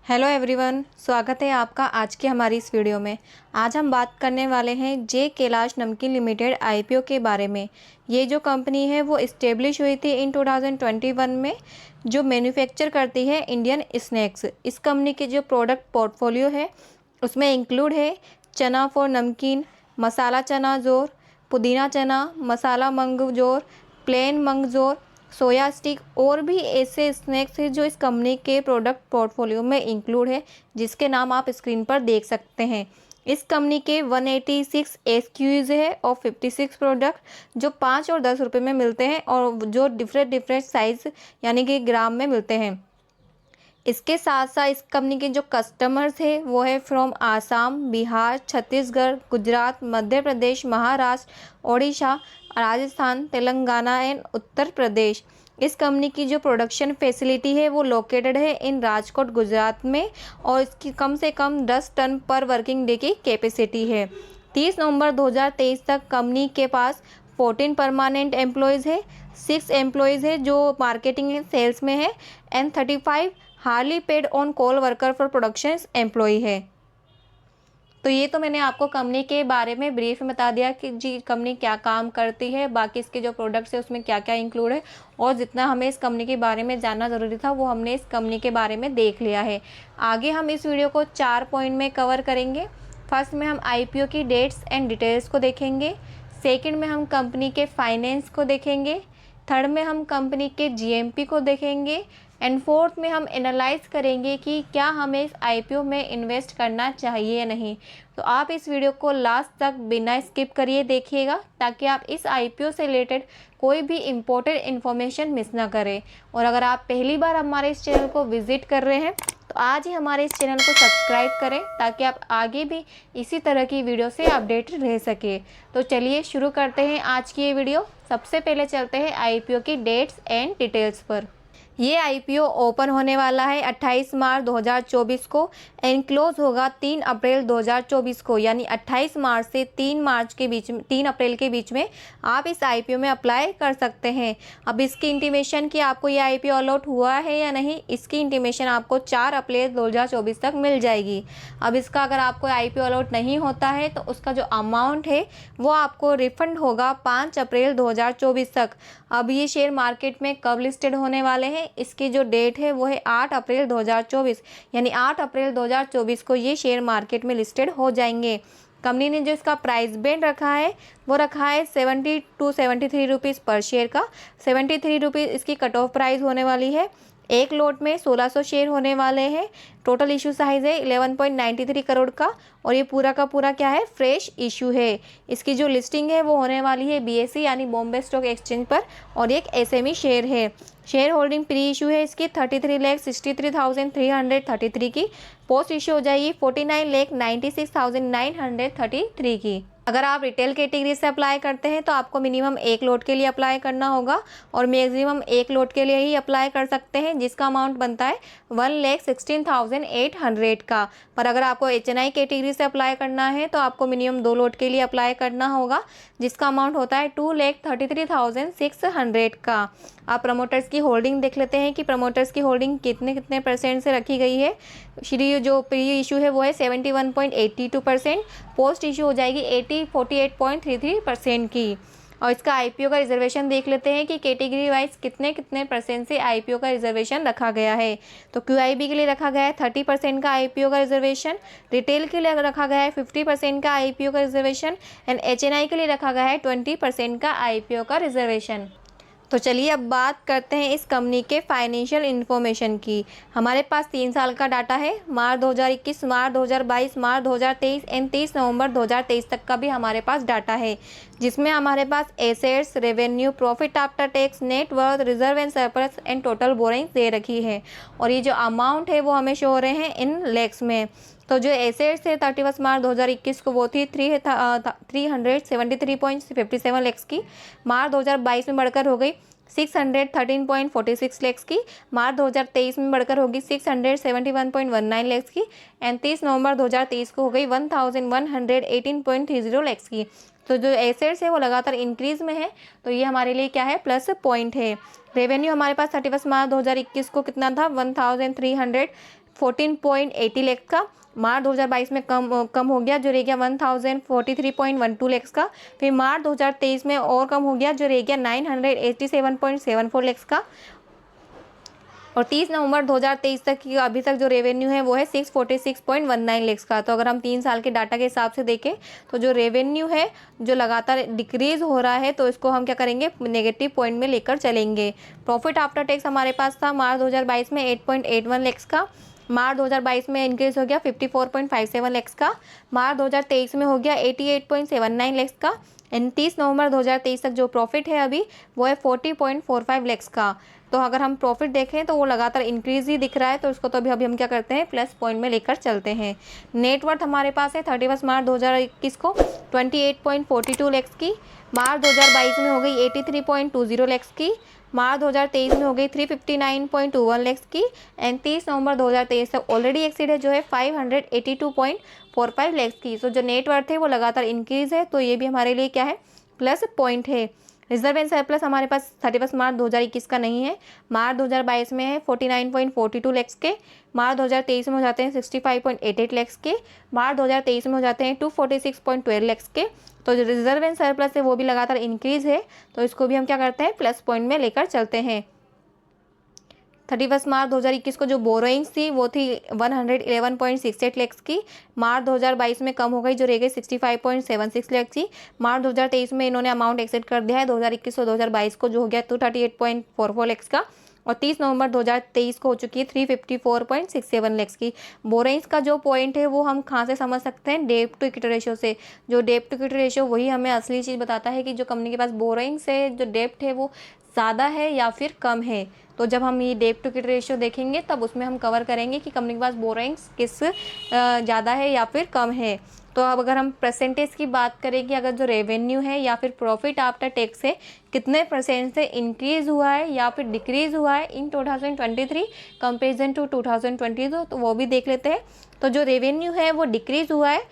Hello everyone, स्वागत है आपका आज की हमारी इस वीडियो में। आज हम बात करने वाले हैं जे कैलाश नमकीन लिमिटेड आईपीओ के बारे में। ये जो कंपनी है वो इस्टेब्लिश हुई थी इन 2021 में, जो मैन्युफैक्चर करती है इंडियन स्नैक्स। इस कंपनी के जो प्रोडक्ट पोर्टफोलियो है उसमें इंक्लूड है चना फॉर नमकीन, मसाला चना जोर, पुदीना चना, मसाला मंग जोर, प्लेन मंग जोर, सोया स्टिक और भी ऐसे स्नैक्स हैं जो इस कंपनी के प्रोडक्ट पोर्टफोलियो में इंक्लूड है, जिसके नाम आप स्क्रीन पर देख सकते हैं। इस कंपनी के 186 एसक्यूज है और 56 प्रोडक्ट जो 5 और 10 रुपये में मिलते हैं और जो डिफरेंट साइज यानी कि ग्राम में मिलते हैं। इसके साथ साथ इस कंपनी के जो कस्टमर्स है वो है फ्रॉम आसाम, बिहार, छत्तीसगढ़, गुजरात, मध्य प्रदेश, महाराष्ट्र, ओडिशा, राजस्थान, तेलंगाना एंड उत्तर प्रदेश। इस कंपनी की जो प्रोडक्शन फैसिलिटी है वो लोकेटेड है इन राजकोट, गुजरात में, और इसकी कम से कम 10 टन पर वर्किंग डे की कैपेसिटी है। 30 नवंबर 2023 तक कंपनी के पास 14 परमानेंट एम्प्लॉयज़ है, 6 एम्प्लॉयज़ है जो मार्केटिंग एंड सेल्स में है and 35 hourly paid on call worker for production employ है। तो ये तो मैंने आपको कंपनी के बारे में ब्रीफ में बता दिया कि जी कंपनी क्या काम करती है, बाकी इसके जो प्रोडक्ट्स है उसमें क्या क्या इंक्लूड है, और जितना हमें इस कंपनी के बारे में जानना ज़रूरी था वो हमने इस कंपनी के बारे में देख लिया है। आगे हम इस वीडियो को 4 पॉइंट में कवर करेंगे। फर्स्ट में हम आईपीओ की डेट्स एंड डिटेल्स को देखेंगे। सेकेंड में हम कंपनी के फाइनेंस को देखेंगे। थर्ड में हम कंपनी के जीएमपी को देखेंगे एंड फोर्थ में हम एनालाइज करेंगे कि क्या हमें इस आईपीओ में इन्वेस्ट करना चाहिए या नहीं। तो आप इस वीडियो को लास्ट तक बिना स्किप करिए देखिएगा, ताकि आप इस आईपीओ से रिलेटेड कोई भी इम्पोर्टेंट इन्फॉर्मेशन मिस ना करें। और अगर आप पहली बार हमारे इस चैनल को विजिट कर रहे हैं तो आज ही हमारे इस चैनल को सब्सक्राइब करें, ताकि आप आगे भी इसी तरह की वीडियो से अपडेट रह सके। तो चलिए शुरू करते हैं आज की ये वीडियो। सबसे पहले चलते हैं आईपीओ की डेट्स एंड डिटेल्स पर। ये आईपीओ ओपन होने वाला है 28 मार्च 2024 को एंड क्लोज होगा 3 अप्रैल 2024 को, यानी 28 मार्च से 3 मार्च के बीच में, 3 अप्रैल के बीच में आप इस आईपीओ में अप्लाई कर सकते हैं। अब इसकी इंटीमेशन कि आपको ये आईपीओ अलॉट हुआ है या नहीं, इसकी इंटीमेशन आपको 4 अप्रैल 2024 तक मिल जाएगी। अब इसका अगर आपको आईपीओ अलॉट नहीं होता है तो उसका जो अमाउंट है वो आपको रिफंड होगा 5 अप्रैल 2024 तक। अब ये शेयर मार्केट में कब लिस्टेड होने वाले हैं, इसकी जो डेट है वो है 8 अप्रैल 2024, यानी 8 अप्रैल 2024 को ये शेयर मार्केट में लिस्टेड हो जाएंगे। कंपनी ने जो इसका प्राइस बैंड रखा है वो रखा है 70 टू 73 रुपीज़ पर शेयर का। 73 रुपीज़ इसकी कट ऑफ प्राइस होने वाली है। एक लॉट में 1600 शेयर होने वाले हैं। टोटल इशू साइज है 11.93 करोड़ का, और ये पूरा का पूरा क्या है, फ्रेश इशू है। इसकी जो लिस्टिंग है वो होने वाली है बीएसई यानी बॉम्बे स्टॉक एक्सचेंज पर, और एक एसएमई शेयर है। शेयर होल्डिंग प्री इशू है इसकी 33,63,333 की। पोस्ट इशू हो जाएगी 49,96,933 की। अगर आप रिटेल कैटेगरी से अप्लाई करते हैं तो आपको मिनिमम 1 लॉट के लिए अप्लाई करना होगा और मैक्सिमम 1 लॉट के लिए ही अप्लाई कर सकते हैं, जिसका अमाउंट बनता है 1,16,800 का। पर अगर आपको एचएनआई कैटेगरी से अप्लाई करना है तो आपको मिनिमम 2 लॉट के लिए अप्लाई करना होगा, जिसका अमाउंट होता है 2,33,600 का। आप प्रमोटर्स की होल्डिंग देख लेते हैं कि प्रमोटर्स की होल्डिंग कितने परसेंट से रखी गई है। श्री जो प्री इशू है वो है 71.82%, पोस्ट इशू हो जाएगी 48.33% की। और इसका आईपीओ का रिजर्वेशन देख लेते हैं कि कैटेगरी वाइज कितने परसेंट से आईपीओ का रिजर्वेशन रखा गया है। तो क्यूआईबी के लिए रखा गया है 30% का आईपीओ का रिजर्वेशन, रिटेल के लिए रखा गया है 50% का आईपीओ का रिजर्वेशन एंड एचएनआई के लिए रखा गया है 20% का आईपीओ का रिजर्वेशन। तो चलिए अब बात करते हैं इस कंपनी के फाइनेंशियल इन्फॉर्मेशन की। हमारे पास 3 साल का डाटा है, मार्च 2021, मार्च 2022, मार्च 2023 एंड 30 नवंबर 2023 तक का भी हमारे पास डाटा है, जिसमें हमारे पास assets, revenue, profit after tax, net worth, reserve and surplus and total borrowing दे रखी है। और ये जो अमाउंट है वो हमें शो हो रहे हैं इन लैक्स में। तो जो एसेट्स है 31 मार्च 2021 को वो थी 373.57 लैक्स की। मार्च 2022 में बढ़कर हो गई 613.46 लैक्स की। मार्च 2023 में बढ़कर होगी 671.19 लैक्स की एंड 30 नवंबर 2023 को हो गई 1118.30 लैक्स की। तो जो एसेट्स है वो लगातार इंक्रीज में है, तो ये हमारे लिए क्या है, प्लस पॉइंट है। रेवेन्यू हमारे पास 31 मार्च 2021 को कितना था, 1300 14.80 लाख का। मार्च 2022 में कम हो गया जो रह गया 1043.12 लाख का। फिर मार्च 2023 में और कम हो गया जो रह गया 987.74 लाख का। और 30 नवंबर 2023 तक की अभी तक जो रेवेन्यू है वो है 646.19 लाख का। तो अगर हम 3 साल के डाटा के हिसाब से देखें तो जो रेवेन्यू है जो लगातार डिक्रीज हो रहा है, तो इसको हम क्या करेंगे, नेगेटिव पॉइंट में लेकर चलेंगे। प्रॉफिट आफ्टर टैक्स हमारे पास था मार्च 2022 में 8.81 लाख का। मार्च 2022 में इंक्रीज हो गया 54.57 लाख का। मार्च 2023 में हो गया 88.79 लाख का। एंड 30 नवंबर 2023 तक जो प्रॉफिट है अभी वो है 40.45 लाख का। तो अगर हम प्रॉफिट देखें तो वो लगातार इंक्रीज ही दिख रहा है, तो उसको तो अभी हम क्या करते हैं, प्लस पॉइंट में लेकर चलते हैं। नेटवर्थ हमारे पास है 31 मार्च 2021 को 28.42 लाख की। मार्च 2022 में हो गई 83.20 लाख की। मार्च 2023 में हो गई 359.21 लाख की। एंड 30 नवंबर 2023 तक ऑलरेडी एक्सीड है जो है 582.45 लाख की। सो जो नेटवर्थ है वो लगातार इंक्रीज है, तो ये भी हमारे लिए क्या है, प्लस पॉइंट है। रिजर्व एंड सरप्लस हमारे पास 31 मार्च 2021 का नहीं है। मार्च 2022 में है 49.42 लाख के। मार्च 2023 में हो जाते हैं 65.88 लाख के। मार्च 2023 में हो जाते हैं 246.12 लाख के। तो जो रिजर्व एंड सरप्लस है वो भी लगातार इंक्रीज है, तो इसको भी हम क्या करते हैं, प्लस पॉइंट में लेकर चलते हैं। 31 मार्च 2021 को जो बोरोइंग्स थी वो थी 111.68 लाख की। मार्च 2022 में कम हो गई जो रह गई 65.76 लाख की। मार्च 2023 में इन्होंने अमाउंट एक्सेड कर दिया है 2021 और 2022 को, जो हो गया 238.44 लाख का। और 30 नवंबर 2023 को हो चुकी है 354.67 लाख की। बोरोइंग्स का जो पॉइंट है वो हम कहाँ से समझ सकते हैं, डेब्ट टू इक्विटी रेशियो से। जो डेब्ट टू इक्विटी रेशियो वही हमें असली चीज़ बताता है कि जो कंपनी के पास बोरोइंग्स है, जो डेब्ट है वो ज़्यादा है या फिर कम है। तो जब हम ये डेब्ट टू इक्विटी रेशियो देखेंगे तब उसमें हम कवर करेंगे कि कंपनी के पास बोरोइंग्स किस ज़्यादा है या फिर कम है। तो अब अगर हम परसेंटेज की बात करें कि अगर जो रेवेन्यू है या फिर प्रॉफिट आफ्टर टैक्स है कितने परसेंट से इंक्रीज़ हुआ है या फिर डिक्रीज़ हुआ है इन 2023 कंपेरिजन टू 2022, तो वो भी देख लेते हैं। तो जो रेवेन्यू है वो डिक्रीज़ हुआ है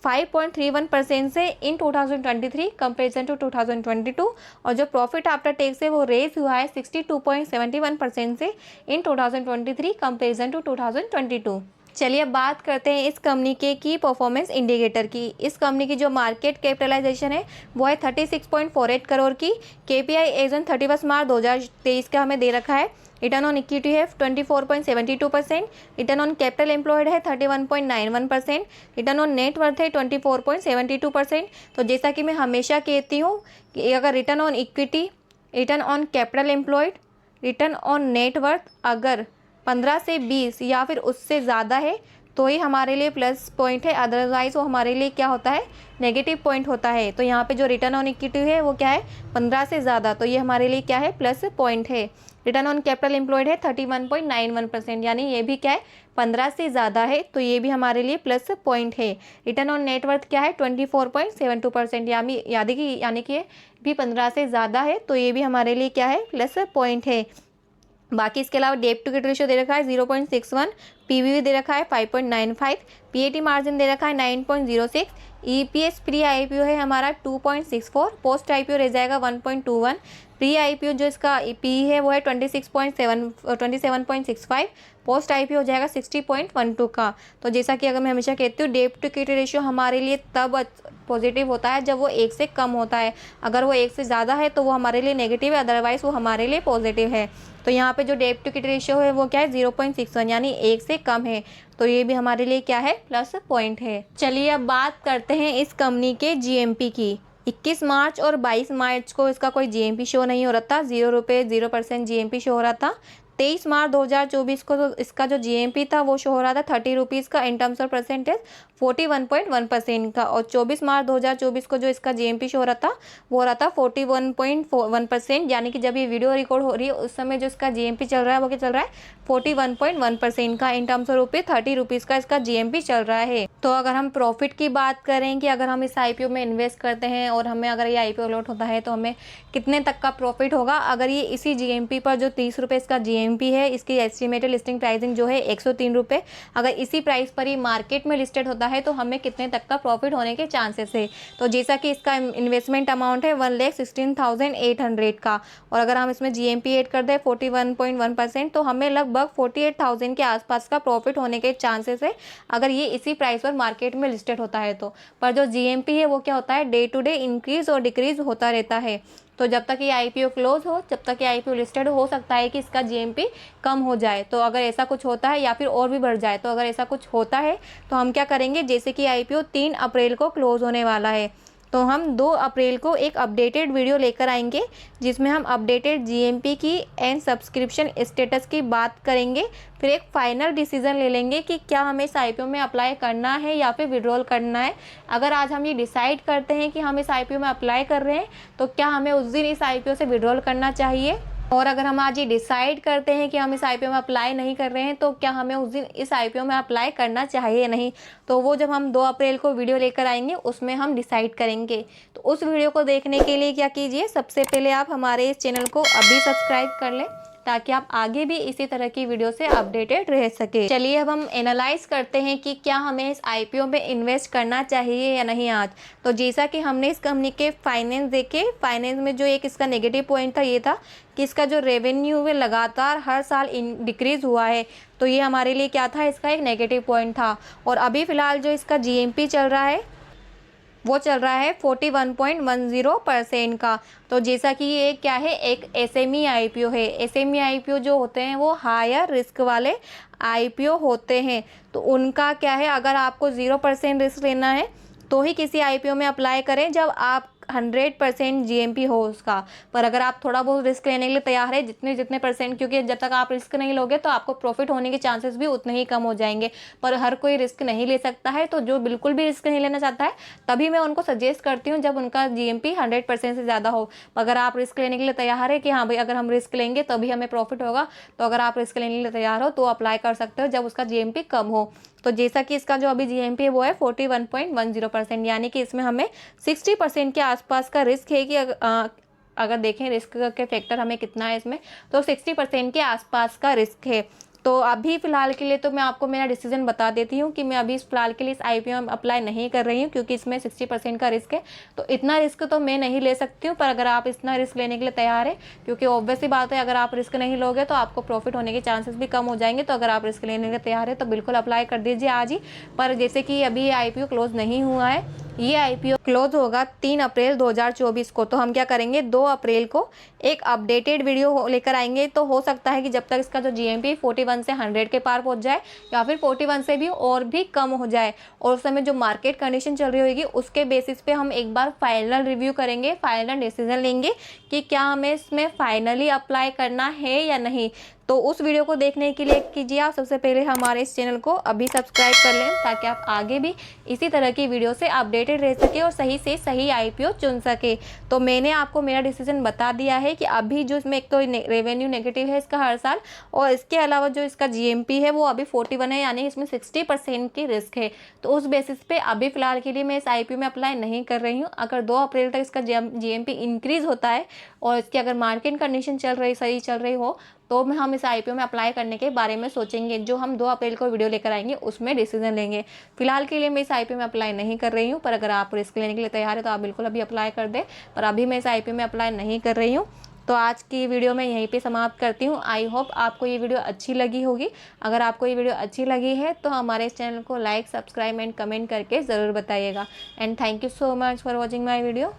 5.31% से इन 2023 कंपेरिजन टू 2022, और जो प्रॉफिट आफ्टर टैक्स है वो रेज हुआ है 62.71% से इन 2023 कंपेरिजन टू 2022। चलिए अब बात करते हैं इस कंपनी के की परफॉर्मेंस इंडिकेटर की। इस कंपनी की जो मार्केट कैपिटलाइजेशन है वो है 36.48 करोड़ की। केपीआई एज ऑन 31 मार्च 2023 का हमें दे रखा है। रिटर्न ऑन इक्विटी है 24.72%। रिटर्न ऑन कैपिटल एम्प्लॉयड है 31.91%। रिटर्न ऑन नेट वर्थ है 24.72%। तो जैसा कि मैं हमेशा कहती हूँ कि अगर return on equity, return on capital employed, return on net worth अगर 15 से 20 या फिर उससे ज़्यादा है तो ही हमारे लिए प्लस पॉइंट है, अदरवाइज़ वो हमारे लिए क्या होता है, नेगेटिव पॉइंट होता है। तो यहाँ पे जो रिटर्न ऑन इक्विटी है वो क्या है, 15 से ज़्यादा, तो ये हमारे लिए क्या है, प्लस पॉइंट है। रिटर्न ऑन कैपिटल एम्प्लॉयड है 31.91%, यानी ये भी क्या है, 15 से ज़्यादा है, तो ये भी हमारे लिए प्लस पॉइंट है। रिटर्न ऑन नेटवर्थ क्या है 24.72%, यानी कि ये भी 15 से ज़्यादा है, तो ये भी हमारे लिए क्या है, प्लस पॉइंट है। बाकी इसके अलावा डेब्ट टू इक्विटी रेशियो दे रखा है 0.61, पीवी दे रखा है 5.95, पीएटी मार्जिन दे रखा है 9.06, ईपीएस प्री आईपीओ है हमारा 2.64, पोस्ट आईपीओ रह जाएगा 1.21, प्री आईपीओ जो इसका पी है वो है 27.65, पोस्ट आईपीओ हो जाएगा 60.12 का। तो जैसा कि अगर मैं हमेशा कहती हूँ डेब्ट टू इक्विटी रेशियो हमारे लिए तब पॉजिटिव होता है जब वो 1 से कम होता है। अगर वो 1 से ज़्यादा है तो वो हमारे लिए नेगेटिव है, अदरवाइज़ वो हमारे लिए पॉजिटिव है। तो यहाँ पे जो डेब्ट टू इक्विटी रेशियो है वो क्या है 0.61, यानी 1 से कम है, तो ये भी हमारे लिए क्या है, प्लस पॉइंट है। चलिए अब बात करते हैं इस कंपनी के जीएमपी की। 21 मार्च और 22 मार्च को इसका कोई जीएमपी शो नहीं हो रहा था, 0 रुपये 0% जीएमपी शो हो रहा था। 23 मार्च 2024 को तो इसका जो जीएमपी था वो शो हो रहा था 30 रुपीज़ का, इन टर्म्स ऑफ परसेंटेज 41.1% का। और 24 मार्च 2024 को जो इसका जीएमपी शो हो रहा था वो हो रहा था 41.1%, यानी कि जब ये वीडियो रिकॉर्ड हो रही है उस समय जो इसका जीएमपी चल रहा है वो क्या चल रहा है, 41.1% का, इन टर्म्स ऑफ रुपये 30 रुपीज़ का इसका जीएमपी चल रहा है। तो अगर हम प्रॉफिट की बात करें कि अगर हम इस आईपीओ में इन्वेस्ट करते हैं और हमें अगर ये आईपीओ अलॉट होता है तो हमें कितने तक का प्रॉफिट होगा, अगर ये इसी जीएमपी पर जो 30 रुपये इसका जीएमपी GMP है, इसकी एस्टिमेटेड लिस्टिंग प्राइसिंग जो है 103 रुपये। अगर इसी प्राइस पर ही मार्केट में लिस्टेड होता है तो हमें कितने तक का प्रॉफिट होने के चांसेस है। तो जैसा कि इसका इन्वेस्टमेंट अमाउंट है 1,16,800 का, और अगर हम इसमें GMP ऐड कर दें 41.1% तो हमें लगभग 48,000 के आसपास का प्रॉफिट होने के चांसेस है, अगर ये इसी प्राइस पर मार्केट में लिस्टेड होता है तो। पर जो GMP है वो क्या होता है, डे टू डे इंक्रीज और डिक्रीज होता रहता है। तो जब तक ये IPO क्लोज हो, जब तक ये IPO लिस्टेड हो सकता है कि इसका GMP कम हो जाए। तो अगर ऐसा कुछ होता है या फिर और भी बढ़ जाए, तो अगर ऐसा कुछ होता है तो हम क्या करेंगे, जैसे कि IPO 3 अप्रैल को क्लोज होने वाला है, तो हम 2 अप्रैल को एक अपडेटेड वीडियो लेकर आएंगे जिसमें हम अपडेटेड GMP की एंड सब्सक्रिप्शन स्टेटस की बात करेंगे। फिर एक फाइनल डिसीजन ले लेंगे कि क्या हमें इस IPO में अप्लाई करना है या फिर विड्रॉल करना है। अगर आज हम ये डिसाइड करते हैं कि हम इस IPO में अप्लाई कर रहे हैं तो क्या हमें उस दिन इस IPO से विड्रॉल करना चाहिए, और अगर हम आज ये डिसाइड करते हैं कि हम इस IPO में अप्लाई नहीं कर रहे हैं तो क्या हमें उस दिन इस IPO में अप्लाई करना चाहिए या नहीं। तो वो जब हम 2 अप्रैल को वीडियो लेकर आएंगे उसमें हम डिसाइड करेंगे। तो उस वीडियो को देखने के लिए क्या कीजिए, सबसे पहले आप हमारे इस चैनल को अभी सब्सक्राइब कर लें ताकि आप आगे भी इसी तरह की वीडियो से अपडेटेड रह सके। चलिए अब हम एनालाइज करते हैं कि क्या हमें इस IPO में इन्वेस्ट करना चाहिए या नहीं आज। तो जैसा कि हमने इस कंपनी के फाइनेंस देखे, फाइनेंस में जो एक इसका नेगेटिव पॉइंट था ये था कि इसका जो रेवेन्यू है लगातार हर साल डिक्रीज़ हुआ है। तो ये हमारे लिए क्या था, इसका एक नेगेटिव पॉइंट था। और अभी फ़िलहाल जो इसका GMP चल रहा है वो चल रहा है 41.10% का। तो जैसा कि ये क्या है, एक SME IPO है। SME IPO जो होते हैं वो हायर रिस्क वाले IPO होते हैं। तो उनका क्या है, अगर आपको 0% रिस्क लेना है तो ही किसी IPO में अप्लाई करें जब आप 100% GMP हो उसका। पर अगर आप थोड़ा बहुत रिस्क लेने के लिए तैयार है, जितने परसेंट, क्योंकि जब तक आप रिस्क नहीं लोगे तो आपको प्रॉफिट होने के चांसेस भी उतने ही कम हो जाएंगे। पर हर कोई रिस्क नहीं ले सकता है, तो जो बिल्कुल भी रिस्क नहीं लेना चाहता है तभी मैं उनको सजेस्ट करती हूँ जब उनका GMP 100% से ज़्यादा हो। अगर आप रिस्क लेने के लिए तैयार है कि हाँ भाई अगर हम रिस्क लेंगे तभी हमें प्रॉफिट होगा, तो अगर आप रिस्क लेने के लिए तैयार हो तो अप्लाई कर सकते हो जब उसका GMP कम हो। तो जैसा कि इसका जो अभी GMP है वो है 41.10%, यानी कि इसमें हमें 60% के आसपास का रिस्क है कि अगर देखें रिस्क के फैक्टर हमें कितना है इसमें, तो 60% के आसपास का रिस्क है। तो अभी फ़िलहाल के लिए तो मैं आपको मेरा डिसीजन बता देती हूँ कि मैं अभी फ़िलहाल के लिए इस IPO में अप्लाई नहीं कर रही हूँ, क्योंकि इसमें 60% का रिस्क है। तो इतना रिस्क तो मैं नहीं ले सकती हूँ, पर अगर आप इतना रिस्क लेने के लिए तैयार है, क्योंकि ऑब्वियसली बात है अगर आप रिस्क नहीं लोगे तो आपको प्रॉफिट होने के चांसेस भी कम हो जाएंगे। तो अगर आप रिस्क लेने के लिए तैयार है तो बिल्कुल अप्लाई कर दीजिए आज ही। पर जैसे कि अभी ये IPO क्लोज नहीं हुआ है, ये IPO क्लोज होगा 3 अप्रैल 2024 को। तो हम क्या करेंगे, 2 अप्रैल को एक अपडेटेड वीडियो लेकर आएंगे। तो हो सकता है कि जब तक इसका जो GMP 41 से 100 के पार पहुंच जाए या फिर 41 से भी और भी कम हो जाए, और उस समय जो मार्केट कंडीशन चल रही होगी उसके बेसिस पे हम एक बार फाइनल रिव्यू करेंगे, फाइनल डिसीजन लेंगे कि क्या हमें इसमें फाइनली अप्लाई करना है या नहीं। तो उस वीडियो को देखने के लिए कीजिए आप सबसे पहले हमारे इस चैनल को अभी सब्सक्राइब कर लें ताकि आप आगे भी इसी तरह की वीडियो से अपडेटेड रह सके और सही से सही IPO चुन सके। तो मैंने आपको मेरा डिसीजन बता दिया है कि अभी जो इसमें एक तो रेवेन्यू नेगेटिव है इसका हर साल, और इसके अलावा जो इसका GMP है वो अभी 41 है, यानी इसमें 60% की रिस्क है। तो उस बेसिस पे अभी फ़िलहाल के लिए मैं इस IPO में अप्लाई नहीं कर रही हूँ। अगर 2 अप्रैल तक इसका GMP इंक्रीज़ होता है और इसकी अगर मार्केट कंडीशन सही चल रही हो तो हम इस IPO में अप्लाई करने के बारे में सोचेंगे, जो हम 2 अप्रैल को वीडियो लेकर आएंगे उसमें डिसीजन लेंगे। फिलहाल के लिए मैं इस IPO में अप्लाई नहीं कर रही हूँ, पर अगर आप रिस्क लेने के लिए तैयार है तो आप बिल्कुल अभी अप्लाई कर दें। पर अभी मैं इस IPO में अप्लाई नहीं कर रही हूँ। तो आज की वीडियो मैं यहीं पे समाप्त करती हूँ। आई होप आपको ये वीडियो अच्छी लगी होगी। अगर आपको ये वीडियो अच्छी लगी है तो हमारे इस चैनल को लाइक, सब्सक्राइब एंड कमेंट करके ज़रूर बताइएगा। And thank you so much for watching my video.